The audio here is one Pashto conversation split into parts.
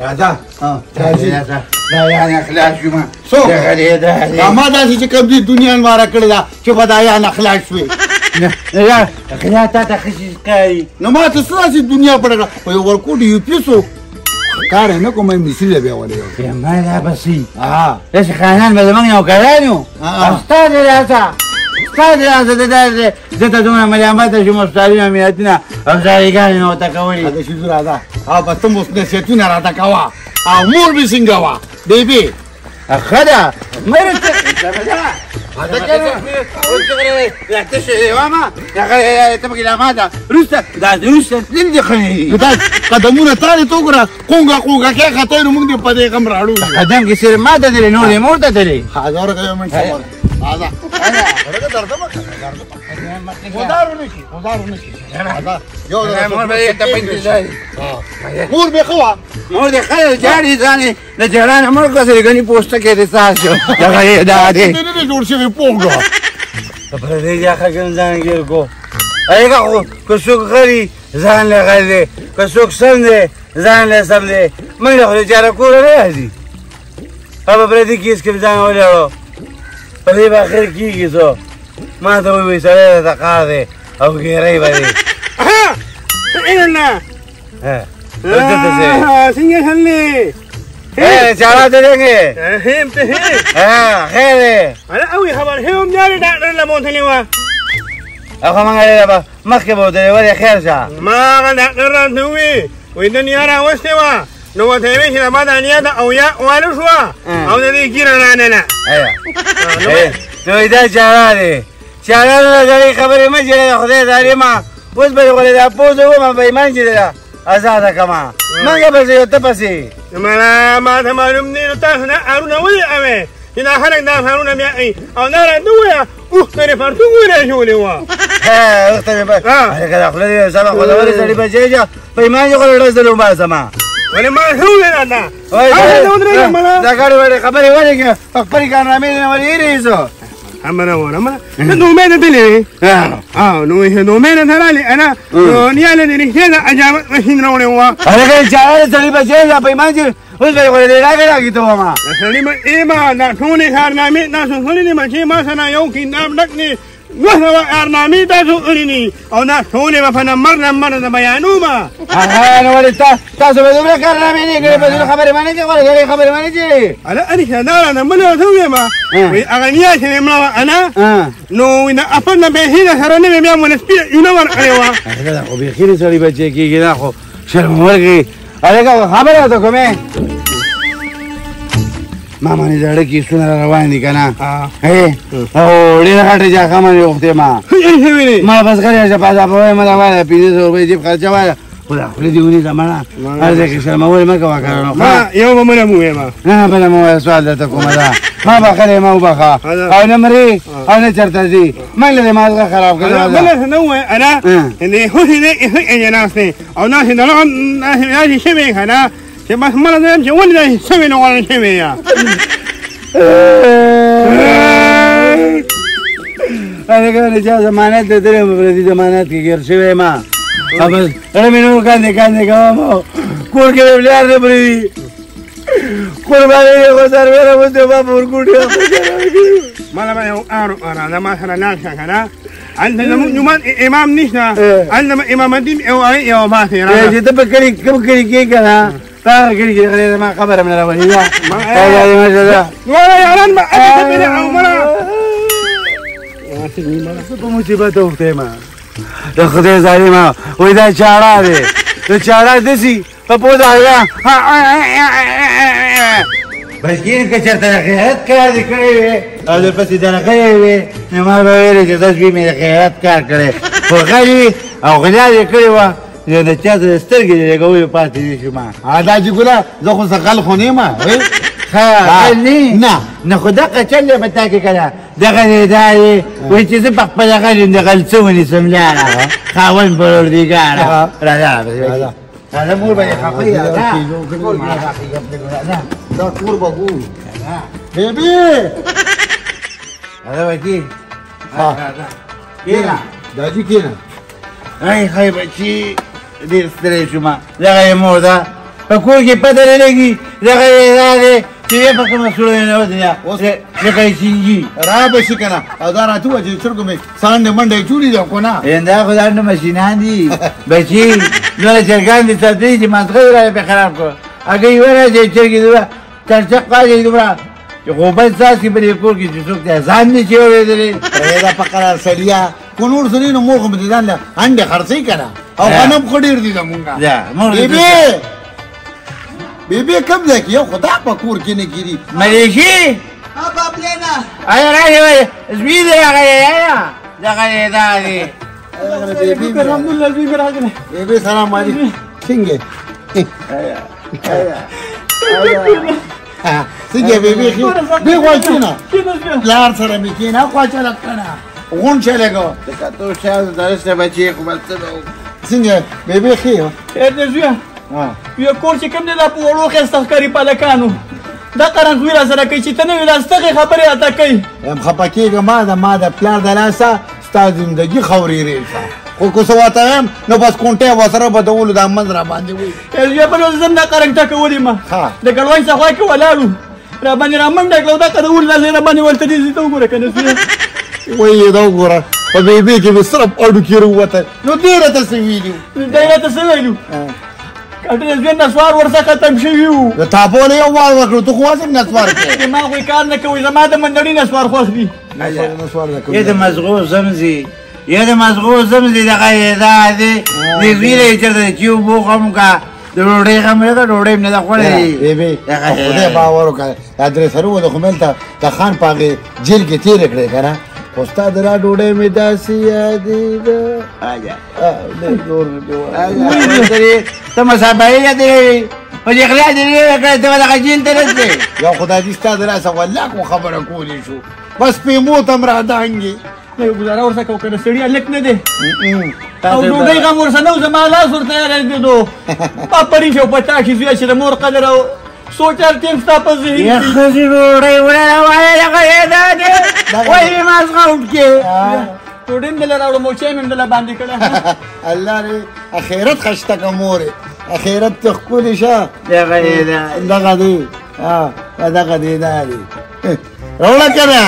راځه دا یعنې خلاص شو ما څوک؟ دغه دا ما داسې چې کوم دي دنیا انواره کړې ده چې به دا یانه خلاص شوې یا خلا تا ته ښه شي ښکاري نو ما ته څه داسې دنیا پټه کړه په یو ورکوټ یو پیسو کار یې نه کوم مصري له بیا ولې ما دا بسي ها داسې خانان به زموږ نوکران یو او ستا د راسه ستا د راسه ده ته دومره ملامته شوم استادونه مینتونه او زاریګانې مې ورته کولې دا شیزو راځه او بس ته مو نصیحتونه راته کوه او مور مې څنګه وه بیبي ښه ده مړه قدمونه تاړې ته وګوره قونګه قونګه کې خطی نو موږ دې په دې غم راړو قدم کې صرف ما ته تللی نور دې مور ته تللی هزاره که یو منټ خبره راځه هغه درده مه کوه غدارو نه شي غدارو نه شي یو مور به ښه وه مور دې ښه جاړي ځانې د جړانه مړ کړه سرې ګنې پوسته کې دې ساه شو دغه یې دا دی دې نه جوړ شوی پونګه ته پردې یا ښه ځان ګیر کو هغه خو که څوک غري ځان له غل دی که څوک سم دی ځان له سم دی موږ له خو د چاره کوره نه راځي هغه پردې کیس کې ځان ولاړو په دې به اخر کېږي څو ما ته ووایي سړی درته کار دی او ګیری به دی څنګه حلې چاره ته دیږې هم ته خیر دی اوی خبر هم جاري ډاکټر له موتلې وه او خو موږ به مخکې به ودرې ولې خیر شه ما هغه ډاکټر راته ووي وایي د نیا راوستې وه نو ورته یې وایي چې زما دا نیا ده او یا واله شوه او د دې ګیره راننه نو دا چاره دی چاره نه لري خبرې مه جوړوه خدای ظالمه اوس به دې غوړې دا پوزه ومه به ایمان چې ده ازاده کما منګه پسې یو ته پسې ما ته معلوم دی نو تاسو نه هارونه ولې اوې چې دا خلک دا هارونه بیا کوي او دا راته ووایه اوښ ته یې پرتوګ ورېژولې وه اوښ ته مې هلکه دا خوله دې سمه خولورې سړي بچی شه په ایمان چې غوړې ډز دلو باسمه ولې ما ښه وویل دا ګاډي وړې خبرې ولې کې په خپلې کارنامې نه ولې هېرېږو همره ورمره نومې ته تللی نو نومې ته تللی انا نو نیاله دې رښتیا ده عجابت مشین راوړې وه هلکه چاره د سړي بچی شه په ایمان چې اوس به یې غوړې دې راکړې راکړې ته ومه سړي به ایما دا ټولې کارنامې تاسو کړې دي چې ما سره یو کتاب ډک دی 200 کارنامې تاسو کړې دي او دا ټولې به په نمبر د بیانومه نو ولې تاسو به دومره کارنامې نه کړې په دې خبرې باندې چې غوړې دې خبرې باندې چې اله رښتیا ده راته بله ورته ووایم وایي هغه نیا چې مې مړه وه انا نو وایي د اپل نه بیخي د سره نه مې بیا مونه سپینه یونه ورکړې وه دا خو بیخي د سړي بچی کېږي دا خو شرم ورکړي هلکه خبره ورته کومې ما باندې زاړه کیسونه را روان دي که نه او ډېره غټه جاښه باندې وختې ما بس غلی شه پازا په وایم دا وایه 500 روپۍ جیب خرچه وایه خو دا خولې دې ونیسه مړه هر ځای کې شرمولې مه کوه که نو یو به مله مو ویم نه بله مه وایه سوال درته کومه ده ما بخلې ما وبخه او نه مرې او نه چېرته ځي موږ له دې مازغه خراب کړې بله څه نه ووایه انا دې هوسې دې ښه ناست دی او ناسې دغه داسې شوې که نه چې بس مله زه یم چې ولې داسې سوې نه غواړم شوې یم هلکه د چا ضمانت ته تللی په پردي ضمانت کې ګیر شوی یم بس زړه مې نور کاندې کوم کور کې مې پلار نه پرېږدي قربانۍ یې خو سربېره غوندې ما په ورکوټي مالا به یو دا ما سره لاړ شه که نه هلته زموږ جومات امام نشته هلته به امام الدین یو باسې چې ته په کوم کلي کې که نه په هغه کلي کې غلی زما خبره مې راولي ده دواړه یاران به اته او مړه زه په مصیبت اوښتی یم د خدای ظالمه وایي دا چاړه دی د چاړه داسې په پوزه بلکې که چېرته د خیرات کار دې کړی وې او درپسې درغلی وې نو ما به ویلې چې داس مې د خیرات کار کړی خو غلي او غلا دې کړې وه نو د چا د سترګې د لګولو پاتې نه شو ما دا چې ګوله زه خو څه غل خو نه یم نه نه خو دغه چل یې په تا کې که نه دغه دی دا دی وایي چې زه په خپله غل یم د غل څه ونیسم لاړه خاوند پروردګاره راځه هذا مو بقى خطيه دا کور به ګو بیبي هذا وكيل کېنه دا جي کېنه هاي بچي ډېر ستړی شوم دغه یې مور ده په کور کې پته نه لګي دغه یې دا دی چې ویې په کومه سوړه نه ودنیا لکه یې سینګي را به شي که نه او دا راته ووایه چې چرګو مې سانډې منډې جوړې ده که نه دا خو دا نه ماشینان دي بچي دومره چرګان دي ساتلي چې مازغه یې را پې خراب کړو هګۍ ورځي چرګې دومره چرچق قاضي دومره چې غوبل څاڅکي په دې کور کې چې څوک دی ځان نه چې اورېدلې پرېږده په قرار سړیا که نور سړي نو موږ به د ځان له انډې خرڅوي که نه او غنم خو ډېر دي زمونږ بیبي کوم ځای کې یو خو دا په کور کې نه کېدي ملیشي ایا راشي زوی دی هغه یې دغه یې دا دی الحمدلله زوی مې راغلی بیبي سلام علیکم څنګه څنګه بیبي بې غوا کېنه پلار سره مې کېنه خوا چلک کړه غونډ چلېږه تو شاید درسته بچي خو بس څنګه بیبي ښې یو زویه یو کور چې کوم دی دا په وړو ښایسته ښکاري پالکانو دا قرنخوي را سره کوي چې ته نه وي دا ستغې خبرې راته کوي یم خفه کېږه ما د پلار د لاسه ستا زندګي خورېرې شه خو که څه ورته وایم نو بس کونټۍ ورسره بدولو دا منځ را باندې وایي زویه بل اوس زم دا قرنګ ټکولې ما د ګړوای څخوا کې ولاړو را باندې را منډه کړه دا قدول دا ځای را باندې ورته دي ته وګوره که نه زویه وایي دا وګوره په بیبي کې مې صرف اډو کې راووته نو دې راته څه ویلي دی راته څه ویلو کټنې زوی نسوار ورڅخه ختم شوي وو د تاپونه یو وار وکړو ته خو هسې نسوار کوې ما خو کار نه کوي زما د منډړي نسوار خوښ دي یې د مزغو زمزي یې د مزغو زمزي دغه یې دا دی د زوی نه یې چېرته چې اوبه خم کا د ډوډۍ خم نه ده ډوډۍ مې نه ده خوړلې بیبي خدای باور وکړه دا درې سرو د خمیل ته د خان په هغې جیل کې تېرې کړې که نه خو ستا د را ډوډۍ مې داسې یادېده ته مسابقې یادوي په دې غلا دې کړې ته دغه جیل ته رسې یو خدای دې ستا د لاسه والله کو خبره کولی شو بس پې موت هم را دانګې یو ګزاره ورڅخه وکړه د سړي هلک نه دی او ډوډۍ غم ورسره نه و زما لاس ورته رسېدو ما پړي شو په تا کښې زویه چې د مور قدر او سوچ هر ټیم ستا په ذهن کښې ښځې ډوډۍ وړله وایه دغه یې دا دی وایي مازغه وټکې ډوډۍ مې دله راوړم او چای مې هم دله باندې کړه الله دې اخرت خشته که مورې اخرت ته ښکلې شه دغه یې دا دغه دی دغه دی دا دی راوړه که نه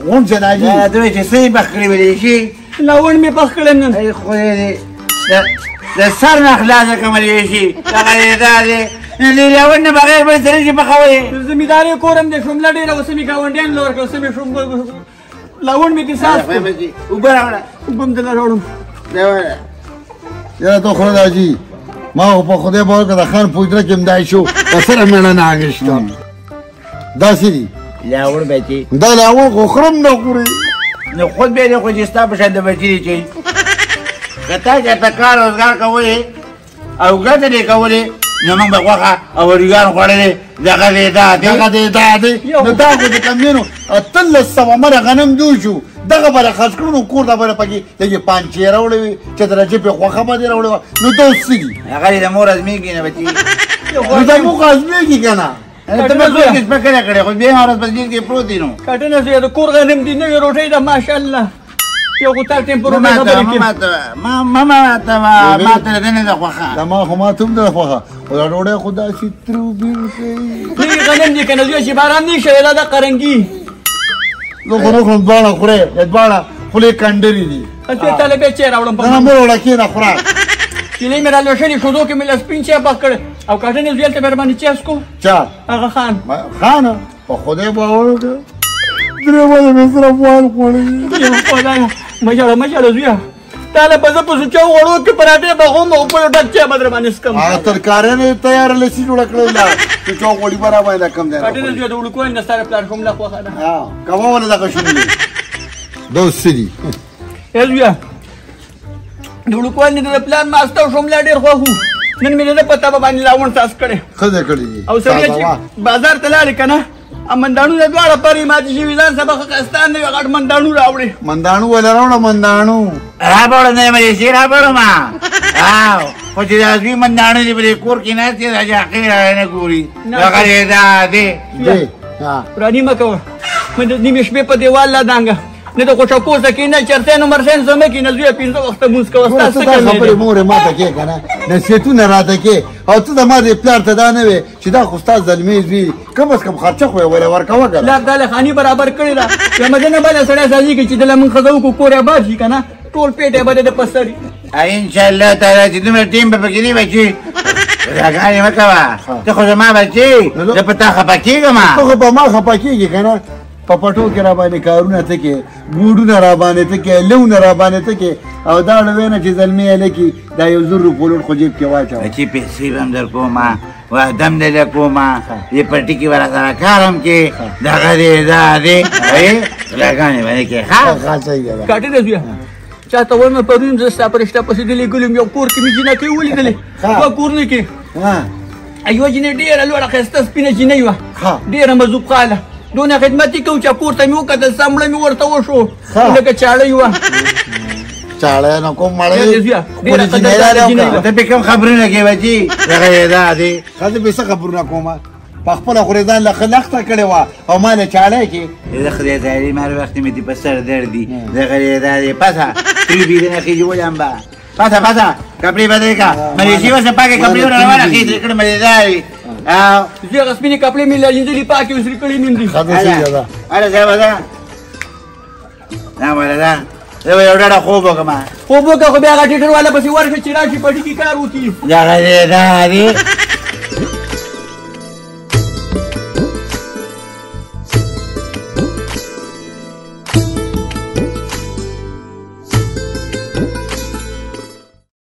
غونډ چې راځي دوی چې څه یې پخ کړي ولیشي لاوڼ مې پخ کړی نن ای خدای دې د سر نه خلاصه کړم ولیشي دغه یې دا دی د لاوڼ نه بغیر بل څه نشي پخولی زمیندار یې کورم دی شومله ډېره اوس مې ګاونډیان له ورکړه اوس مې لاوڼ مې دې صاف کړو اوبه راوړه اوبه هم دله راوړم یاره ته خو راځي ما خو په خدای باور که د خان پوجره کې هم دای شو په سره مېړه نه اخېسته داسې دي لاوڼ بچي دا لاوڼ خو خورم نه خوري نو خود بیا دې خو چې ستا په شان د بچي دي چې که تا چېرته کار روزګار کولی او ګټه دې کولی نو موږ به غوښه او وريګان خوړلې دغه دې دا دی دغه دې دا دی نو دا خو د کمینو 1300 مره غنم جوړ شو دغه به خرڅ کړو نو کور ته به پکې دغې پانچې راوړې وي چې د رجب غوښه به دې راوړې وه نو دا اوس څه دي هغه دې د مور ازمېږي نه بچي نو دا موږ ازمېږي که نه ته به څوک شپه کړې کړې خو بیا ورځ په جیل کې پروت دي نو کټنه زویه د کور غنم دي نوې روټۍ ده ماشاءالله یو خو تا ټیم په روټۍ خبرې کوي ما ته د نه ده خوښه دا ما خو ما ته هم ده خوښه خو دا ډوډۍ خو داسې تروبین کوي نوي غنم دي که نه زویه چې باران نه شوی دا د قرنګي زه خو نه خورم دواړه خورې دواړه خولې کنډرې دي هسې تاله بیا چای راوړم نه مه راوړه کښېنه خوره چینی مې را لوشلې شودو کې مې له سپین چای پخ کړی او کاټنې زویل ته مې راباندې چای څکو چا هغه خان خانه په خدای باور وکړه درې ورځې مې سره افغان خوړلي خدایه مه ژاړه مه ژاړه زویه تا له به زه په سوچو غوړو کې پراټې بغوم او خپل ډک چای به در باندې څکم هغه ترکاریانو یې تیاره لسي جوړه کړې ده سوچو غوړي به راباندې کم دی کاټنې زویه د وړوکوالي نه ستا د پلار شومله خوښه ده کومه ونه دغه شوملې دا اوس څه دي ای زویه د وړوکوالي نه د پلار ماسته او شومله ډېر خوښ وو نن مې نه پته به باندې لاوڼ تاس کړی ښه دی کړي دي او سړی چې بازار ته لاړې که نه منداڼو د دواړه پرې ماتې شوي ځان سبا ښه ښایسته دی غټ منداڼو راوړې منداڼو ولې راوړه منداڼو راوړه نه ملیشي راوړم خو چې دا دوی منداڼو دي په دې کور کې ناست دي دا جاقې نه ګوري هغه دا دی راني مه کوه مې د نیمې شپې په دیوال لا دانګه نه د خوشو کوزه کې نه چرته نو مرسین زمه کې نه زوی 15 وخت مونږ کوه ته تاسو دا خبرې مورې ماته کې کنه نصیحتونه راته کې او ته د ما د پلار ته دا نه وې چې دا خو ستا زلمی زوی کم از کم خرچه خو یې ولا ورکوه کنه لا داله خاني برابر کړی دا چې مدنه بل سړی سازي کې چې دله مونږ خزو کو کور آباد شي کنه ټول پیټه باندې د پسري ان شاء الله تعالی چې دومره ټیم به پکې نه بچي راګانې مه کوه ته خو زما بچي زه په تا خفه کېږم ته خو په ما خفه کېږي کنه په پټو کې را باندې کارونه ته کې ګوډونه را باندې ته کې لونه را باندې ته کې او دا ډوې نه چې زلمی یې لکي دا 1,000 روپۍ خو جیب کې واچوه بچي پیسې به هم در کومه وعدم دې له کومه دې پټي کې به راسره کار هم کې دغه دې دا دې راګانې به یې کې ښه صحیح ده کاټې د زوی چاته وایم پرون زه ستا په رشته پسې د لېږلم یو کور کې مې جینکۍ ولیدلې په کورنۍ کې یوه جینۍ ډېره لوړه ښایسته سپینه جینۍ وه ډېره مذوقاله دونه خدمت یې کوو چې کور ته مې وکتل سمړه مې ورته وشو لکه چاړی وه چاړی نه کوم مړی ته پې کوم خبرونه کوې بچي دغه یې دا دی ښځه پې څه خبرونه کومه په خپله خو ځان له ښه لخته کړې وه او ما له چاړی کې د خدای تعالی مر وخت مې دې په سر درد دي دغه یې دا دی پسه ترې بېدنه خېجې ولم به پسه کپړې بدلې کا مریشي ورسه پاکې کپړې ورونه خېجې کړم دې دا وي زوی هغه سپینې کپړې مې لړېدلې پاکې وسرې کړې مې دي ښځه صحیح ده هله صاحب ده دا ولا ده زه به یو ډډه خوب وکړم خوب وکړه خو بیا هغه ټیټر والا پسې ورشه چې راشي پټي کې کار وکړي دغه یې دا دی